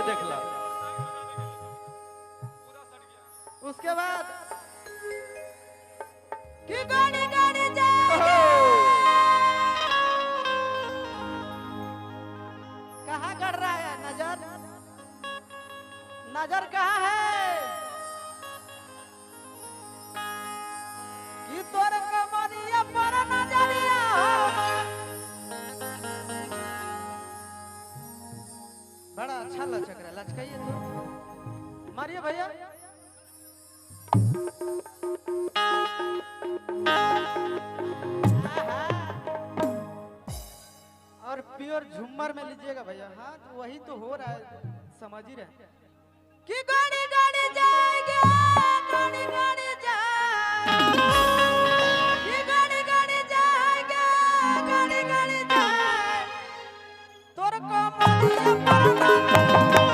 देख ला। उसके बाद की गाड़ी गाड़ी जाएगा कहाँ गड़ रहा है नजर नजर कहाँ है कि तोरे कमरिया पर नजरिया बड़ा अच्छा लचक रहा है लचकाइए तो मारिए भैया और प्योर झूमर में लीजिएगा भैया हाँ तो वही तो हो रहा है समझ ही रहे कि गाड़ी गाड़ी जाएगा गाड़ी गाड़ी जाएगा कि गाड़ी गाड़ी जाएगा गाड़ी गाड़ी जाए तोर को मरिया पर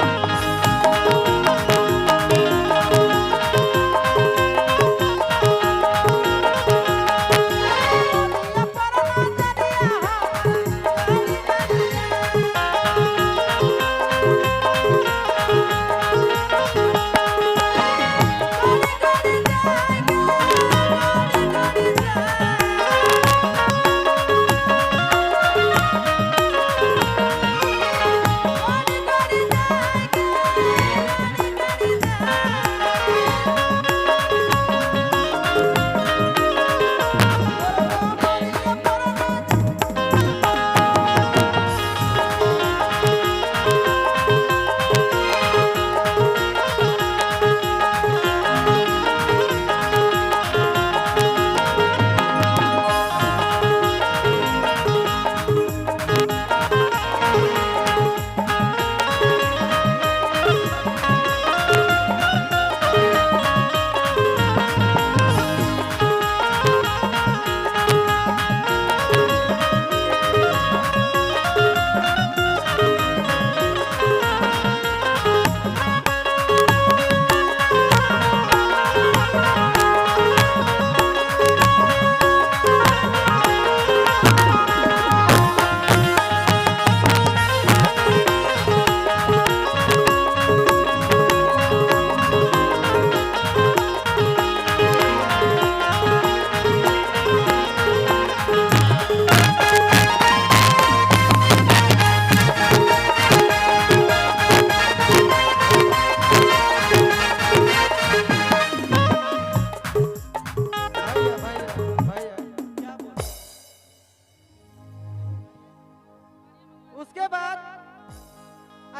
उसके बाद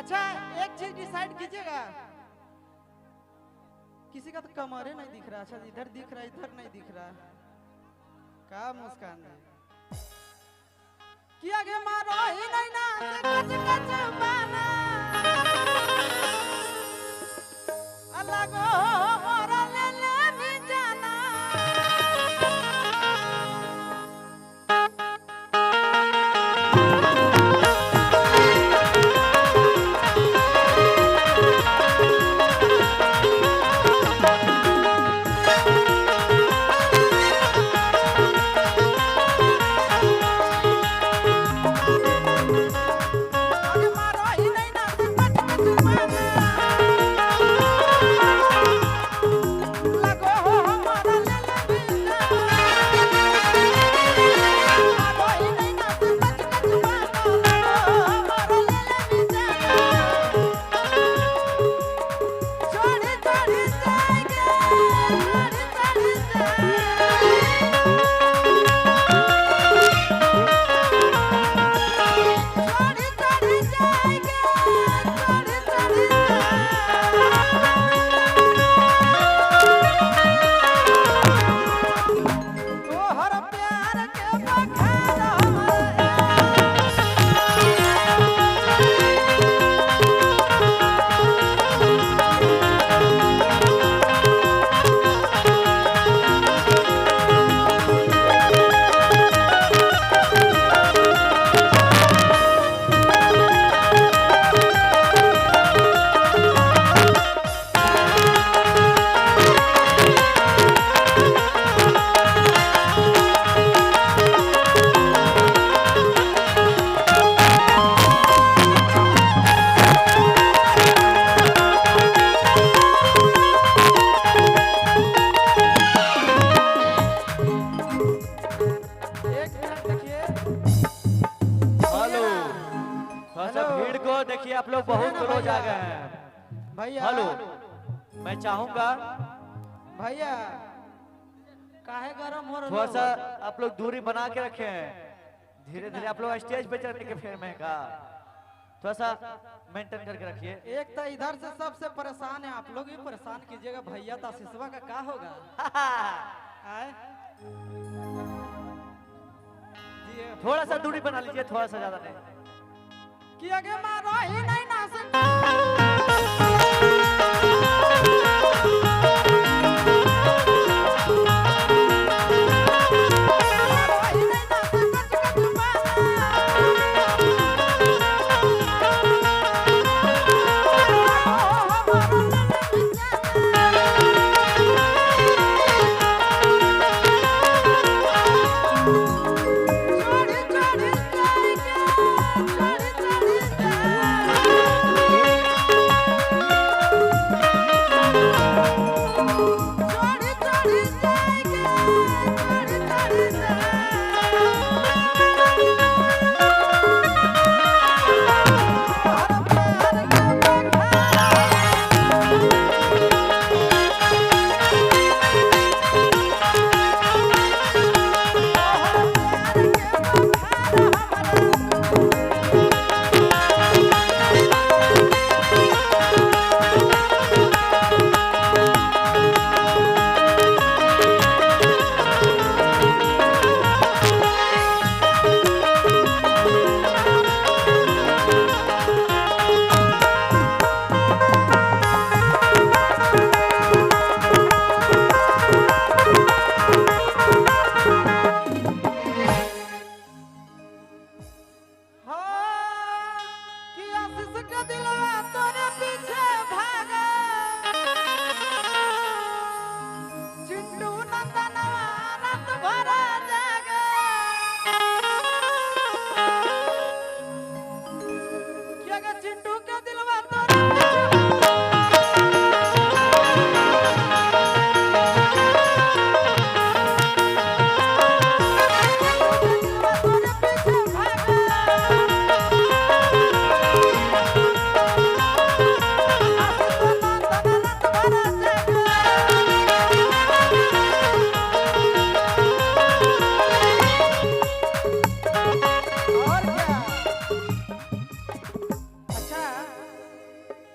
अच्छा एक चीज डिसाइड कीजिएगा किसी का तो कमरे नहीं दिख रहा अच्छा इधर दिख रहा इधर नहीं दिख रहा का मुस्कान है किया के मारो ही नहीं ना कच कच बाना अलग मोरा ले ले भी जाना भीड़ को देखिए, आप लोग बहुत ना क्लोज आ भैया। गए हैं। भैया हेलो, मैं चाहूंगा भैया काहे गरम हो थोड़ा रहे सा आप लोग दूरी बना के रखें। धीरे धीरे आप लोग स्टेज पे चढ़ने के फेर में का थोड़ा सा मेंटेन करके रखिए। एक तो इधर से सबसे परेशान है, आप लोग भी परेशान कीजिएगा। भैया तो आशीषवा का क्या होगा? आए जी थोड़ा सा दूरी बना लीजिए, थोड़ा सा ज्यादा नहीं। कि आगे मारो ही नहीं ना सकता।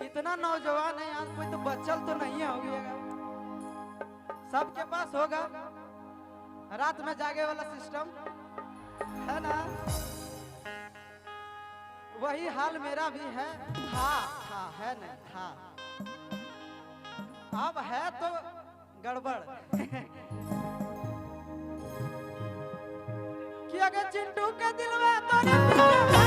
इतना नौजवान है यहाँ, कोई तो बच्चल तो नहीं होगा, सबके पास होगा रात में जागे वाला सिस्टम, है ना? वही हाल मेरा भी है, था है नहीं था, अब है तो गड़बड़। कि अगर चिंटू के दिल में तो